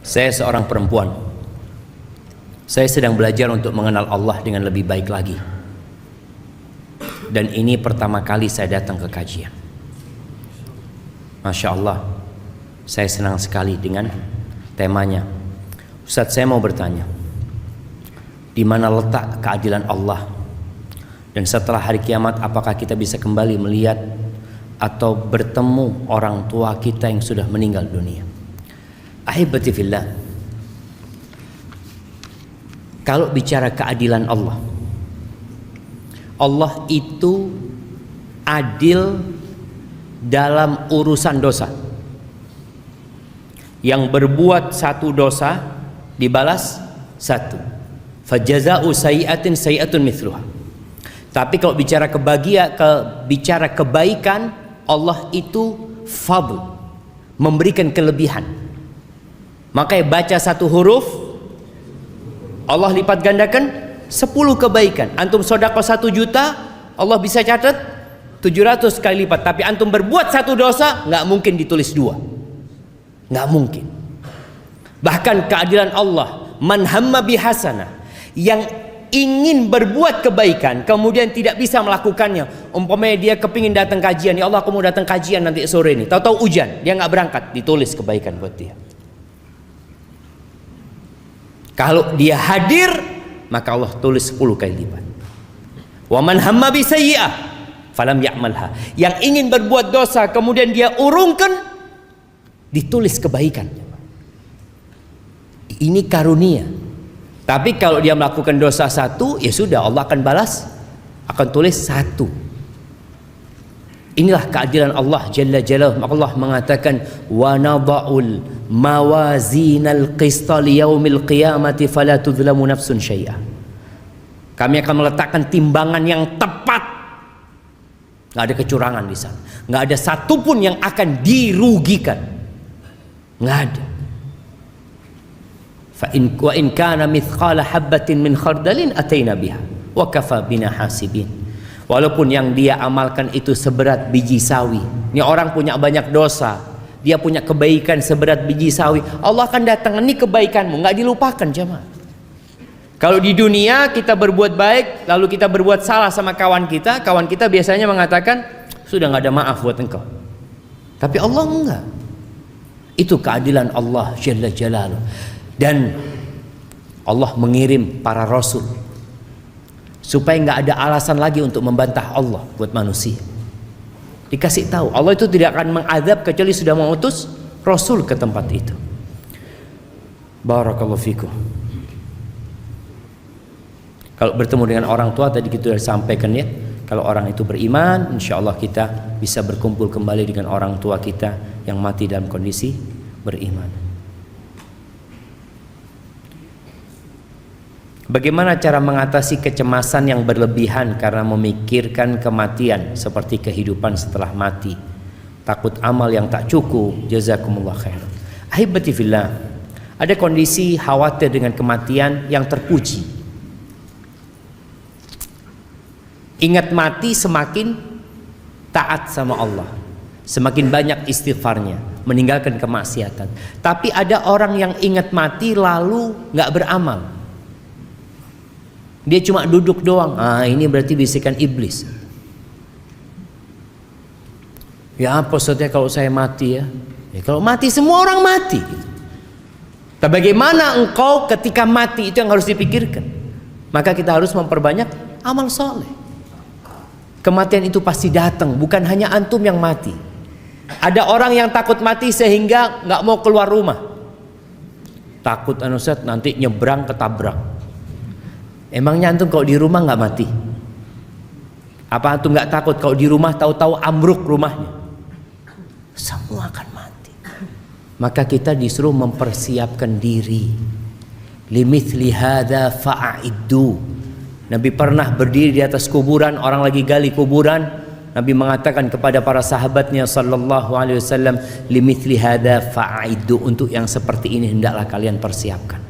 Saya seorang perempuan. Saya sedang belajar untuk mengenal Allah dengan lebih baik lagi. Dan ini pertama kali saya datang ke kajian. Masya Allah, saya senang sekali dengan temanya. Ustadz, saya mau bertanya, di mana letak keadilan Allah? Dan setelah hari kiamat, apakah kita bisa kembali melihat atau bertemu orang tua kita yang sudah meninggal dunia? Ahibati fillah, kalau bicara keadilan Allah, Allah itu adil dalam urusan dosa. Yang berbuat satu dosa dibalas satu. Fajaza'u sayyi'atin sayyi'atun mithluha. Tapi kalau bicara bicara kebaikan, Allah itu fadl, memberikan kelebihan. Makanya baca satu huruf, Allah lipat gandakan 10 kebaikan. Antum sedekah 1 juta, Allah bisa catat 700 kali lipat. Tapi antum berbuat satu dosa, nggak mungkin ditulis 2. Nggak mungkin. Bahkan keadilan Allah, man hamma bihasanah, yang ingin berbuat kebaikan kemudian tidak bisa melakukannya. Umpamanya dia kepingin datang kajian, ya Allah aku mau datang kajian nanti sore ini, tahu-tahu hujan, dia nggak berangkat, ditulis kebaikan buat dia. Kalau dia hadir, maka Allah tulis 10 kali lipat. Wa man hamma bi sayyi'ah falam ya'malha, yang ingin berbuat dosa kemudian dia urungkan, ditulis kebaikan. Ini karunia. Tapi kalau dia melakukan dosa 1, ya sudah, Allah akan balas, akan tulis 1. Inilah keadilan Allah Jalla Jalaluhu. Allah mengatakan, wa nada'ul mawazinal qista liyaumil qiyamati fala tudlamu nafsun syai'a. Kami akan meletakkan timbangan yang tepat. Nggak ada kecurangan di sana. Nggak ada satupun yang akan dirugikan. Nggak ada. Wa in kana mithqala habbatin min khardalin ataina biha wa kafa bina hasibin. Walaupun yang dia amalkan itu seberat biji sawi. Ini orang punya banyak dosa, dia punya kebaikan seberat biji sawi, Allah akan datang, ini kebaikanmu, nggak dilupakan jemaah. Kalau di dunia kita berbuat baik, lalu kita berbuat salah sama kawan kita biasanya mengatakan, sudah nggak ada maaf buat engkau. Tapi Allah enggak. Itu keadilan Allah Jalla Jalaluhu. Dan Allah mengirim para rasul supaya nggak ada alasan lagi untuk membantah Allah buat manusia. Dikasih tahu Allah itu tidak akan mengadab kecuali sudah mengutus rasul ke tempat itu. Barakallahu fikum. Kalau bertemu dengan orang tua, tadi kita sudah sampaikan ya, kalau orang itu beriman, insya Allah kita bisa berkumpul kembali dengan orang tua kita yang mati dalam kondisi beriman. Bagaimana cara mengatasi kecemasan yang berlebihan karena memikirkan kematian, seperti kehidupan setelah mati, takut amal yang tak cukup? Jazakumullah khair. Ahibati fillah, ada kondisi khawatir dengan kematian yang terpuji. Ingat mati semakin taat sama Allah, semakin banyak istighfarnya, meninggalkan kemaksiatan. Tapi ada orang yang ingat mati lalu nggak beramal. Dia cuma duduk doang. Ini berarti bisikan iblis. Ya apa maksudnya kalau saya mati ya? Kalau mati semua orang mati. Tapi bagaimana engkau ketika mati, itu yang harus dipikirkan. Maka kita harus memperbanyak amal soleh. Kematian itu pasti datang, bukan hanya antum yang mati. Ada orang yang takut mati sehingga nggak mau keluar rumah. Takut Ustaz nanti nyebrang ketabrak. Emangnya antum kalau di rumah nggak mati? Apa antum nggak takut kalau di rumah tahu-tahu ambruk rumahnya? Semua akan mati. Maka kita disuruh mempersiapkan diri. Limithli hadza fa'iddu. Nabi pernah berdiri di atas kuburan, orang lagi gali kuburan. Nabi mengatakan kepada para sahabatnya sallallahu alaihi wasallam, limithli hadza fa'iddu, untuk yang seperti ini hendaklah kalian persiapkan.